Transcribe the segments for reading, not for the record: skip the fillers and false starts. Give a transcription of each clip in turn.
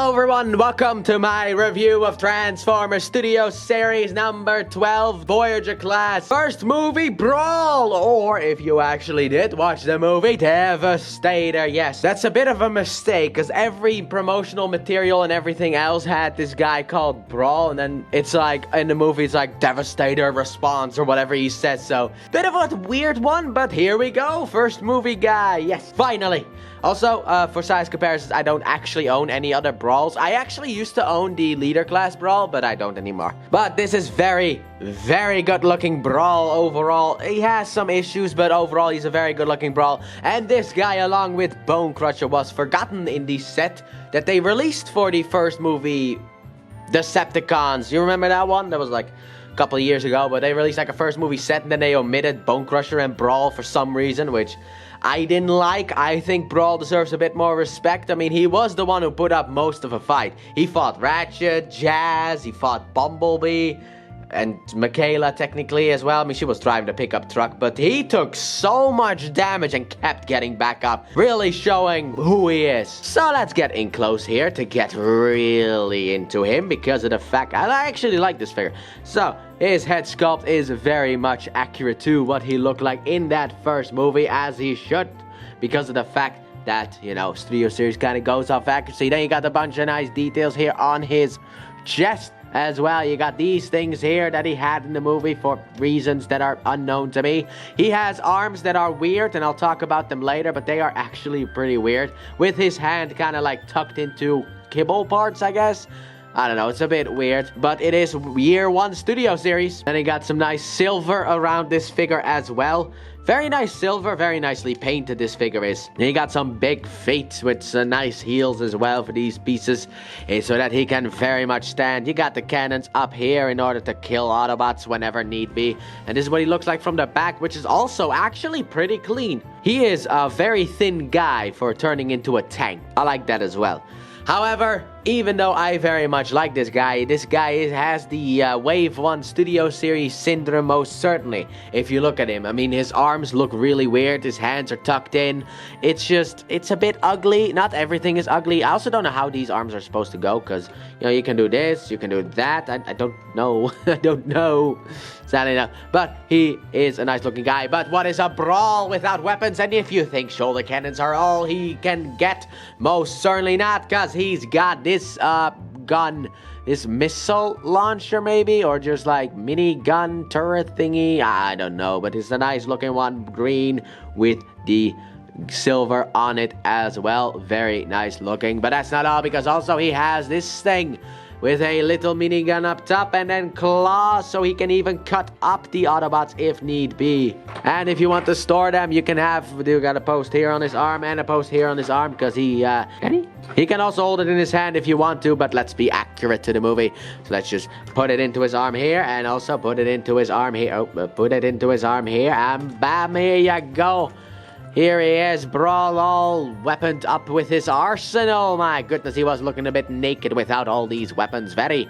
Hello everyone, welcome to my review of Transformers Studio Series number 12, Voyager class. First movie, Brawl, or if you actually did watch the movie, Devastator. Yes, that's a bit of a mistake, because every promotional material and everything else had this guy called Brawl, and then it's like, in the movie, it's like Devastator Response, or whatever he says, so bit of a weird one, but here we go, first movie guy, yes, finally. Also, for size comparisons, I don't actually own any other Brawls. I actually used to own the leader class Brawl, but I don't anymore. But this is very good looking Brawl overall. He has some issues, but overall he's a very good looking Brawl. And this guy, along with Bone Crusher, was forgotten in the set that they released for the first movie, Decepticons. You remember that one? That was like a couple of years ago, but they released like a first movie set and then they omitted Bone Crusher and Brawl for some reason, which I didn't like. I think Brawl deserves a bit more respect. I mean, he was the one who put up most of a fight. He fought Ratchet, Jazz, he fought Bumblebee, and Michaela technically as well. I mean, she was driving the pickup truck, but he took so much damage and kept getting back up, really showing who he is. So let's get in close here to get really into him because of the fact I actually like this figure. So his head sculpt is very much accurate to what he looked like in that first movie, as he should, because of the fact that, you know, Studio Series kind of goes off accuracy. Then you got a bunch of nice details here on his chest as well. You got these things here that he had in the movie for reasons that are unknown to me. He has arms that are weird, and I'll talk about them later, but they are actually pretty weird, with his hand kind of like tucked into kibble parts, I guess. I don't know, it's a bit weird, but it is year one Studio Series. And he got some nice silver around this figure as well. Very nice silver, very nicely painted this figure is. And he got some big feet with some nice heels as well for these pieces, so that he can very much stand. You got the cannons up here in order to kill Autobots whenever need be. And this is what he looks like from the back, which is also actually pretty clean. He is a very thin guy for turning into a tank. I like that as well. However, even though I very much like this guy has the Wave 1 Studio Series syndrome most certainly. If you look at him, I mean, his arms look really weird, his hands are tucked in. It's a bit ugly. Not everything is ugly. I also don't know how these arms are supposed to go, because, you know, you can do this, you can do that. I don't know. I don't know. Sadly enough. But he is a nice looking guy. But what is a Brawl without weapons? And if you think shoulder cannons are all he can get, most certainly not, because he's got this gun, this missile launcher maybe, or just like mini gun turret thingy, I don't know, but it's a nice looking one, green with the silver on it as well. Very nice looking. But that's not all, because also he has this thing with a little minigun up top and then claws, so he can even cut up the Autobots if need be. And if you want to store them, you can you got a post here on his arm and a post here on his arm, because he can also hold it in his hand if you want to, but let's be accurate to the movie. So let's just put it into his arm here, and also put it into his arm here. Put it into his arm here, and bam, here you go. Here he is, Brawl, all weaponed up with his arsenal. My goodness, he was looking a bit naked without all these weapons. Very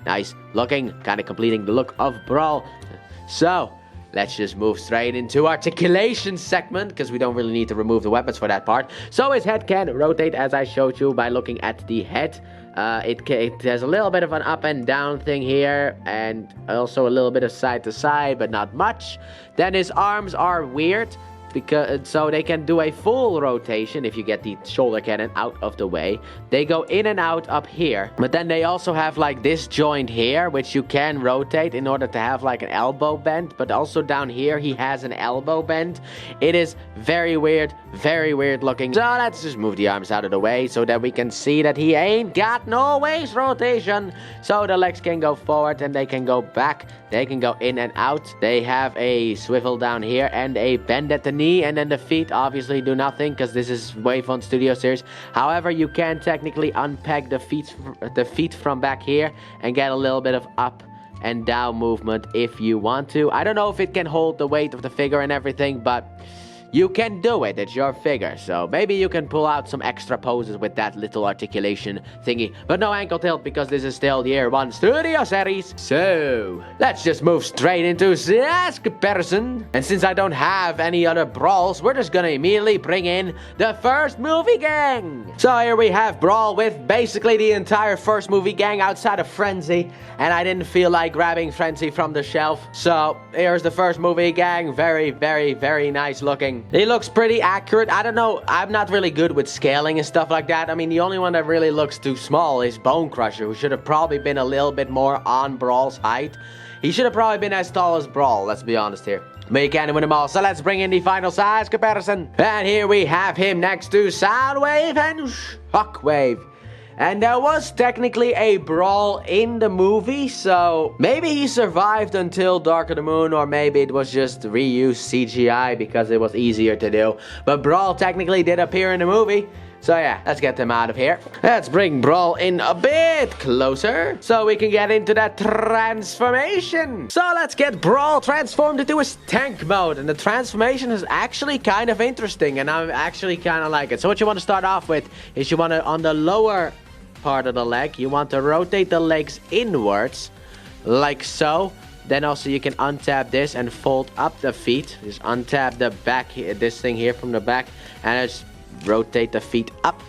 nice looking, kind of completing the look of Brawl. So let's just move straight into articulation segment, because we don't really need to remove the weapons for that part. So his head can rotate, as I showed you by looking at the head. It has a little bit of an up and down thing here, and also a little bit of side to side, but not much. Then his arms are weird, so they can do a full rotation if you get the shoulder cannon out of the way. They go in and out up here, but then they also have like this joint here, which you can rotate in order to have like an elbow bend, but also down here he has an elbow bend. It is very weird looking. So let's just move the arms out of the way so that we can see that he ain't got no waist rotation. So the legs can go forward and they can go back. They can go in and out. They have a swivel down here and a bend at the knee, and then the feet obviously do nothing because this is Wave 1 Studio Series. However, you can technically unpeg the feet from back here and get a little bit of up and down movement if you want to. I don't know if it can hold the weight of the figure and everything, but you can do it. It's your figure. So maybe you can pull out some extra poses with that little articulation thingy. But no ankle tilt because this is still year 1 studio series. So let's just move straight into this comparison. And since I don't have any other brawls, we're just gonna immediately bring in the first movie gang. So here we have Brawl with basically the entire first movie gang outside of Frenzy. And I didn't feel like grabbing Frenzy from the shelf. So here's the first movie gang. Very, very, very nice looking. He looks pretty accurate. I don't know. I'm not really good with scaling and stuff like that. I mean, the only one that really looks too small is Bone Crusher, who should have probably been a little bit more on Brawl's height. He should have probably been as tall as Brawl, let's be honest here. But you can't win them all, so let's bring in the final size comparison. And here we have him next to Soundwave and Shockwave. And there was technically a Brawl in the movie, so maybe he survived until Dark of the Moon, or maybe it was just reused CGI because it was easier to do. But Brawl technically did appear in the movie. So yeah, let's get them out of here. Let's bring Brawl in a bit closer so we can get into that transformation. So let's get Brawl transformed into his tank mode. And the transformation is actually kind of interesting, and I actually kind of like it. So what you want to start off with is you want to, on the lower part of the leg, you want to rotate the legs inwards like so. Then also you can untap this and fold up the feet. Just untap the back here, this thing here from the back, and just rotate the feet up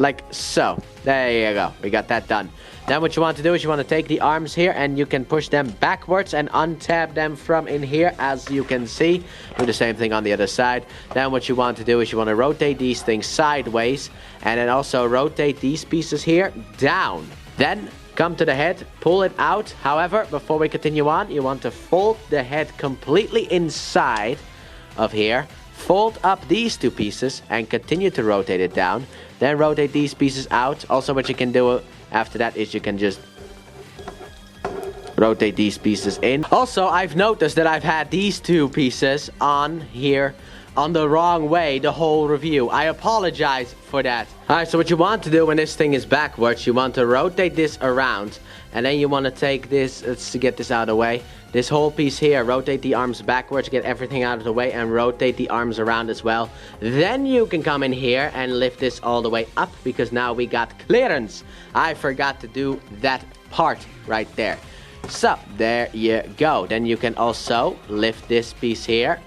like so. There you go, we got that done. Then what you want to do is you want to take the arms here and you can push them backwards and untap them from in here, as you can see. Do the same thing on the other side. Then what you want to do is you want to rotate these things sideways, and then also rotate these pieces here down. Then come to the head, pull it out. However, before we continue on, you want to fold the head completely inside of here. Fold up these two pieces and continue to rotate it down. Then rotate these pieces out. Also, what you can do after that is you can just rotate these pieces in. Also, I've noticed that I've had these two pieces on here on the wrong way the whole review. I apologize for that. Alright, so what you want to do when this thing is backwards, you want to rotate this around, and then you want to take this, let's get this out of the way, this whole piece here, rotate the arms backwards, get everything out of the way, and rotate the arms around as well. Then you can come in here and lift this all the way up, because now we got clearance. I forgot to do that part right there. So, there you go. Then you can also lift this piece here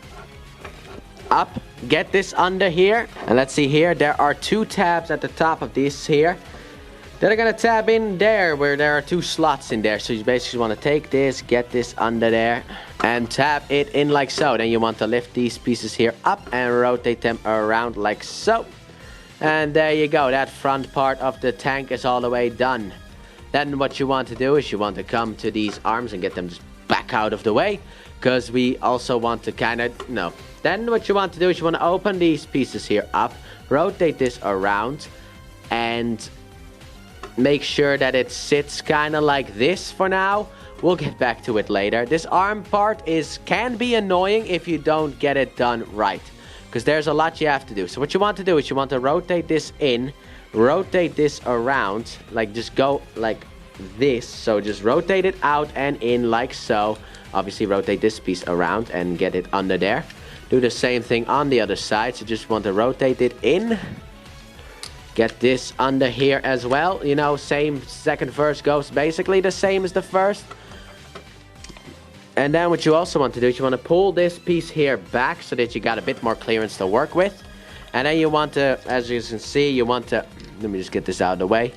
up, get this under here, and let's see here, there are two tabs at the top of this here that are gonna tab in there where there are two slots in there. So you basically want to take this, get this under there, and tap it in like so. Then you want to lift these pieces here up and rotate them around like so. And there you go, that front part of the tank is all the way done. Then what you want to do is you want to come to these arms and get them just back out of the way, because we also want to kind of, no. Then what you want to do is you want to open these pieces here up, rotate this around, and make sure that it sits kind of like this for now. We'll get back to it later. This arm part can be annoying if you don't get it done right, because there's a lot you have to do. So what you want to do is you want to rotate this in, rotate this around, like just go like this. So just rotate it out and in like so. Obviously rotate this piece around and get it under there. Do the same thing on the other side. So just want to rotate it in. Get this under here as well. You know, same second verse goes basically the same as the first. And then what you also want to do is you want to pull this piece here back so that you got a bit more clearance to work with. And then you want to, as you can see, you want to, let me just get this out of the way.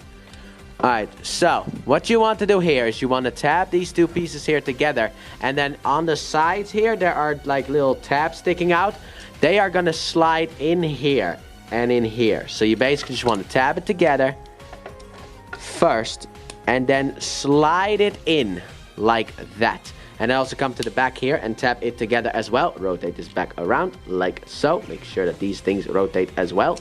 Alright, so what you want to do here is you want to tab these two pieces here together, and then on the sides here there are like little tabs sticking out. They are gonna slide in here and in here. So you basically just want to tab it together first and then slide it in like that. And then also come to the back here and tap it together as well. Rotate this back around like so. Make sure that these things rotate as well.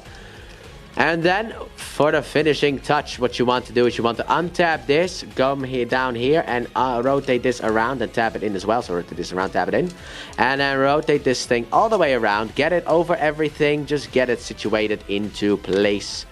And then for the finishing touch, what you want to do is you want to untap this, come here down here and rotate this around and tap it in as well. So rotate this around, tap it in, and then rotate this thing all the way around, get it over everything, just get it situated into place.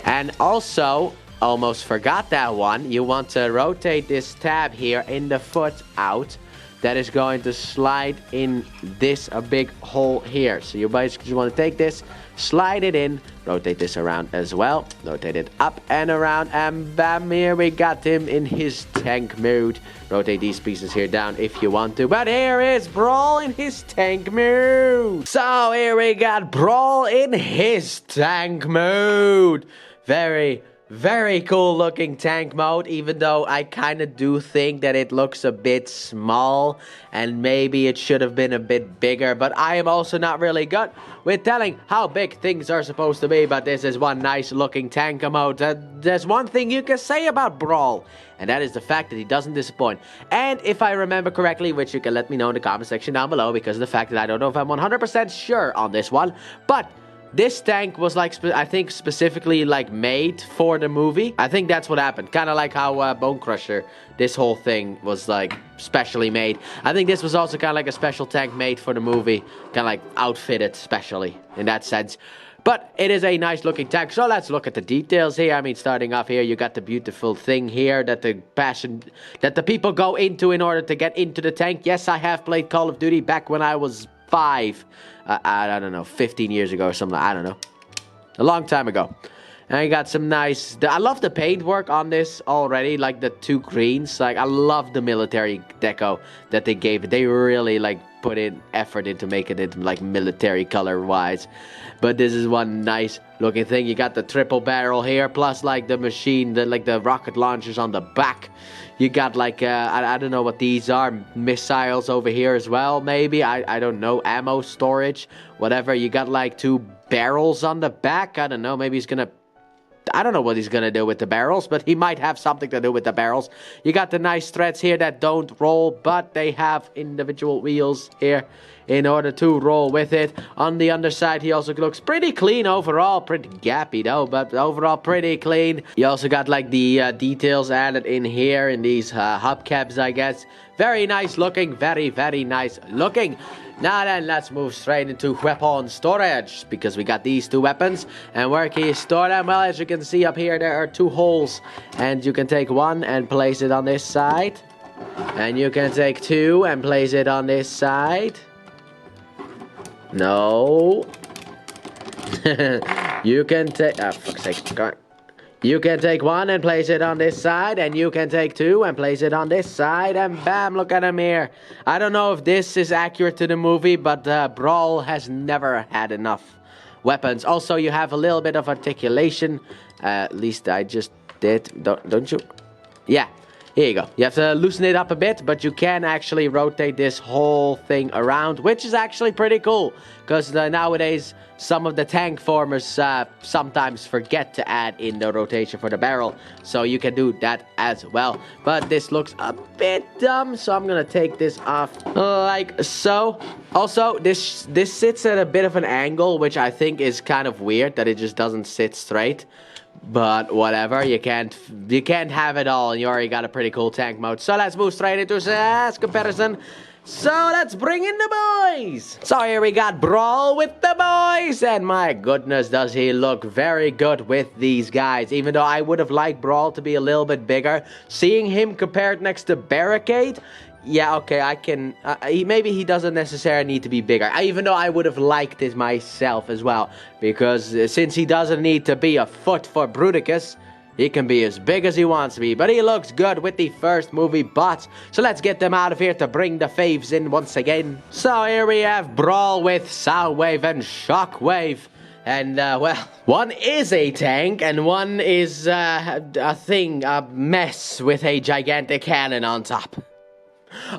And also, almost forgot that one, you want to rotate this tab here in the foot out, that is going to slide in this a big hole here. So you basically just want to take this, slide it in, rotate this around as well, rotate it up and around, and bam, here we got him in his tank mode. Rotate these pieces here down if you want to, but here is Brawl in his tank mode. So here we got Brawl in his tank mode. Very cool looking tank mode, even though I kind of do think that it looks a bit small and maybe it should have been a bit bigger, but I am also not really good with telling how big things are supposed to be. But this is one nice looking tank mode. There's one thing you can say about Brawl, and that is the fact that he doesn't disappoint. And if I remember correctly, which you can let me know in the comment section down below, because of the fact that I don't know if I'm 100% sure on this one, but this tank was like, I think specifically like made for the movie. I think that's what happened. Kind of like how Bone Crusher, this whole thing was like specially made. I think this was also kind of like a special tank made for the movie. Kind of like outfitted specially in that sense. But it is a nice looking tank. So let's look at the details here. I mean, starting off here, you got the beautiful thing here that the people go into in order to get into the tank. Yes, I have played Call of Duty back when I was 5. I don't know, 15 years ago or something. I don't know. A long time ago. And you got some nice... I love the paintwork on this already. Like the 2 greens. Like, I love the military deco that they gave it. They really, like, put in effort into making it, like, military color-wise. But this is one nice looking thing. You got the triple barrel here. Plus, like, the machine, like, the rocket launchers on the back. You got like, I don't know what these are, missiles over here as well, maybe, I don't know, ammo storage, whatever. You got like 2 barrels on the back, I don't know, maybe he's gonna, I don't know what he's gonna do with the barrels, but he might have something to do with the barrels. You got the nice threads here that don't roll, but they have individual wheels here in order to roll with it. On the underside, he also looks pretty clean overall. Pretty gappy though, but overall pretty clean. You also got like the details added in here in these hubcaps, I guess. Very nice looking, very nice looking. Now then, let's move straight into weapon storage, because we got these 2 weapons. And where can you store them? Well, as you can see up here, there are 2 holes. And you can take one and place it on this side. And you can take 2 and place it on this side. No. You can take... Oh, fuck's sake. Go on. You can take 1 and place it on this side. And you can take 2 and place it on this side. And bam, look at him here. I don't know if this is accurate to the movie, but Brawl has never had enough weapons. Also, you have a little bit of articulation. At least I just did. Don't you? Yeah. Here you go. You have to loosen it up a bit, but you can actually rotate this whole thing around, which is actually pretty cool. Because nowadays, some of the tank formers sometimes forget to add in the rotation for the barrel. So you can do that as well. But this looks a bit dumb, so I'm going to take this off like so. Also, this sits at a bit of an angle, which I think is kind of weird that it just doesn't sit straight. But whatever, you can't have it all, and you already got a pretty cool tank mode. So let's move straight into this comparison. So let's bring in the boys. So here we got Brawl with the boys, and my goodness, does he look very good with these guys. Even though I would have liked Brawl to be a little bit bigger, seeing him compared next to Barricade. Yeah, okay, I can... maybe he doesn't necessarily need to be bigger. Even though I would have liked it myself as well. Because since he doesn't need to be a foot for Bruticus, he can be as big as he wants to be. But he looks good with the first movie bots. So let's get them out of here to bring the faves in once again. So here we have Brawl with Soundwave and Shockwave. And, well, one is a tank, and one is a mess with a gigantic cannon on top.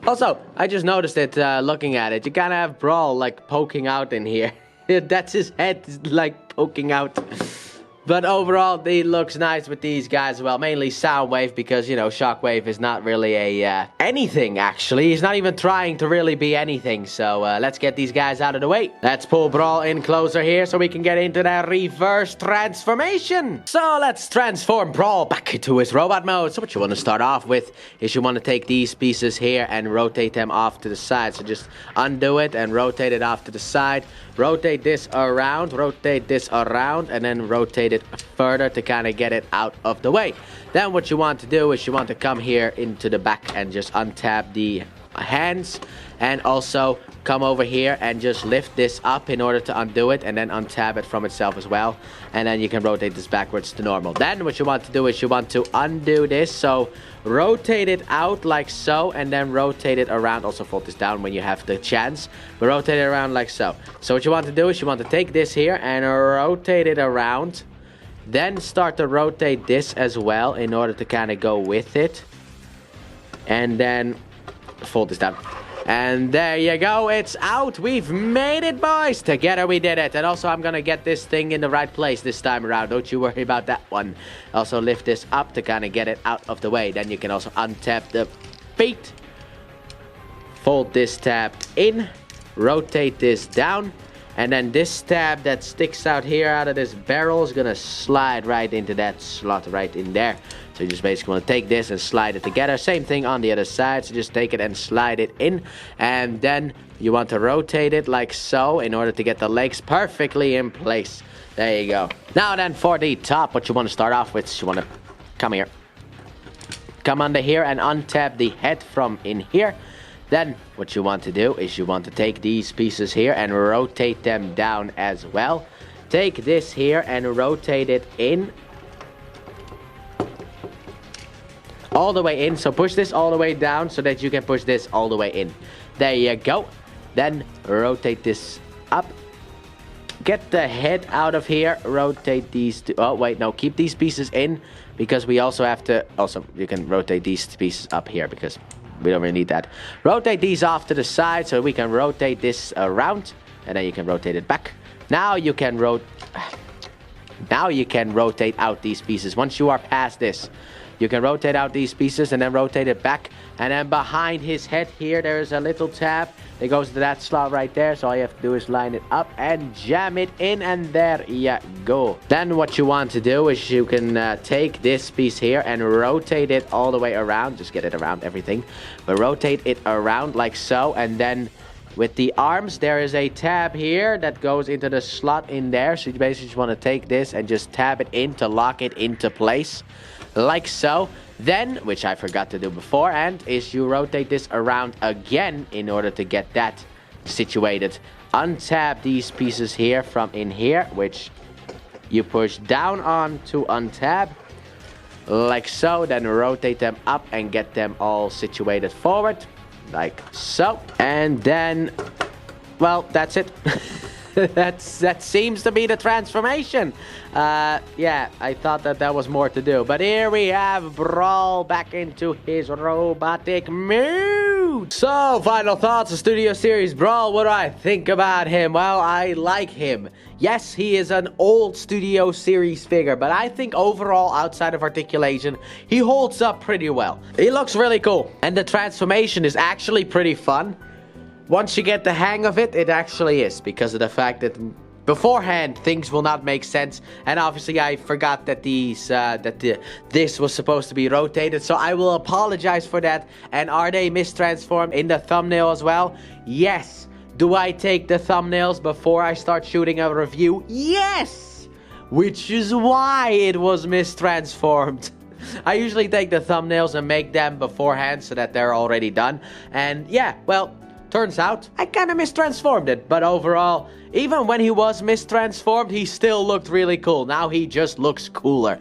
Also, I just noticed it looking at it. You kind of have Brawl like poking out in here. That's his head like poking out. But overall, he looks nice with these guys as well. Mainly Soundwave because, you know, Shockwave is not really a anything, actually. He's not even trying to really be anything. So let's get these guys out of the way. Let's pull Brawl in closer here so we can get into that reverse transformation. So let's transform Brawl back into his robot mode. So what you want to start off with is you want to take these pieces here and rotate them off to the side. So just undo it and rotate it off to the side. Rotate this around, and then rotate it further to kind of get it out of the way. Then what you want to do is you want to come here into the back and just untap the hands, and also come over here and just lift this up in order to undo it, and then untab it from itself as well, and then you can rotate this backwards to normal. Then what you want to do is you want to undo this, so rotate it out like so, and then rotate it around. Also fold this down when you have the chance, but rotate it around like so. So what you want to do is you want to take this here and rotate it around, then start to rotate this as well in order to kind of go with it, and then fold this down. And there you go, it's out. We've made it, boys. Together we did it. And also I'm gonna get this thing in the right place this time around. Don't you worry about that one. Also lift this up to kind of get it out of the way. Then you can also untap the feet. Fold this tab in. Rotate this down. And then this tab that sticks out here out of this barrel is gonna slide right into that slot right in there. So you just basically want to take this and slide it together. Same thing on the other side. So just take it and slide it in. And then you want to rotate it like so in order to get the legs perfectly in place. There you go. Now then, for the top, what you want to start off with, you want to come here. Come under here and untap the head from in here. Then what you want to do is you want to take these pieces here and rotate them down as well. Take this here and rotate it in. All the way in. So push this all the way down so that you can push this all the way in. There you go. Then rotate this up. Get the head out of here. Rotate these two. Oh, wait, no. Keep these pieces in because we also have to... Also, you can rotate these pieces up here because we don't really need that. Rotate these off to the side so we can rotate this around. And then you can rotate it back. Now you can rotate out these pieces. Once you are past this, you can rotate out these pieces and then rotate it back. And then behind his head here, there's a little tab that goes to that slot right there. So all you have to do is line it up and jam it in, and there you go. Then what you want to do is you can take this piece here and rotate it all the way around. Just get it around everything. But rotate it around like so. And then with the arms, there is a tab here that goes into the slot in there. So you basically just want to take this and just tab it in to lock it into place. Like so. Then, which I forgot to do beforehand, is you rotate this around again in order to get that situated. Untap these pieces here from in here, which you push down on to untap. Like so. Then rotate them up and get them all situated forward. Like so. And then, well, that's it. That seems to be the transformation. Yeah, I thought that was more to do. But here we have Brawl back into his robotic mood. So, final thoughts of Studio Series Brawl. What do I think about him? Well, I like him. Yes, he is an old Studio Series figure, but I think overall, outside of articulation, he holds up pretty well. He looks really cool. And the transformation is actually pretty fun. Once you get the hang of it, it actually is, because of the fact that beforehand things will not make sense. And obviously I forgot that this was supposed to be rotated, so I will apologize for that. And are they mistransformed in the thumbnail as well? Yes. Do I take the thumbnails before I start shooting a review? Yes! Which is why it was mistransformed. I usually take the thumbnails and make them beforehand so that they're already done. And yeah, well, turns out I kind of mistransformed it, but overall, even when he was mistransformed, he still looked really cool. Now he just looks cooler.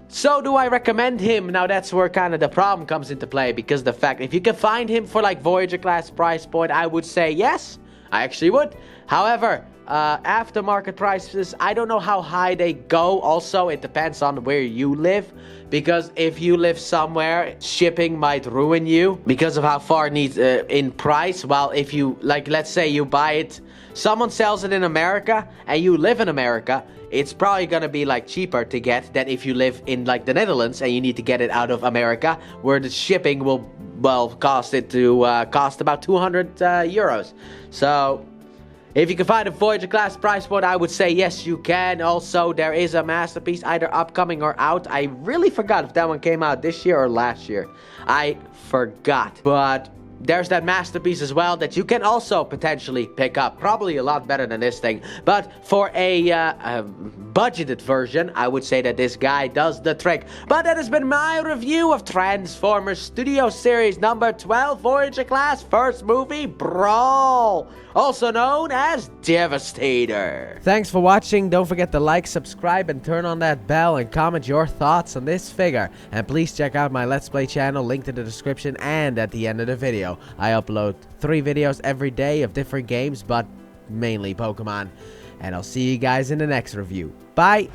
So do I recommend him? Now that's where kind of the problem comes into play, because the fact, if you can find him for like Voyager class price point, I would say yes, I actually would. However, aftermarket prices, I don't know how high they go. Also, it depends on where you live, because if you live somewhere, shipping might ruin you because of how far it needs in price. While if you, like, let's say you buy it, someone sells it in America and you live in America, it's probably gonna be like cheaper to get than if you live in like the Netherlands and you need to get it out of America, where the shipping will, well, cost about 200 euros. So if you can find a Voyager class price point, I would say yes, you can. Also, there is a masterpiece either upcoming or out. I really forgot if that one came out this year or last year. I forgot. But there's that masterpiece as well that you can also potentially pick up. Probably a lot better than this thing. But for a budgeted version, I would say that this guy does the trick. But that has been my review of Transformers Studio Series number 12, Voyager class, first movie, Brawl, also known as Devastator. Thanks for watching. Don't forget to like, subscribe, and turn on that bell, and comment your thoughts on this figure. And please check out my Let's Play channel, linked in the description and at the end of the video. I upload 3 videos every day of different games, but mainly Pokemon. And I'll see you guys in the next review. Bye!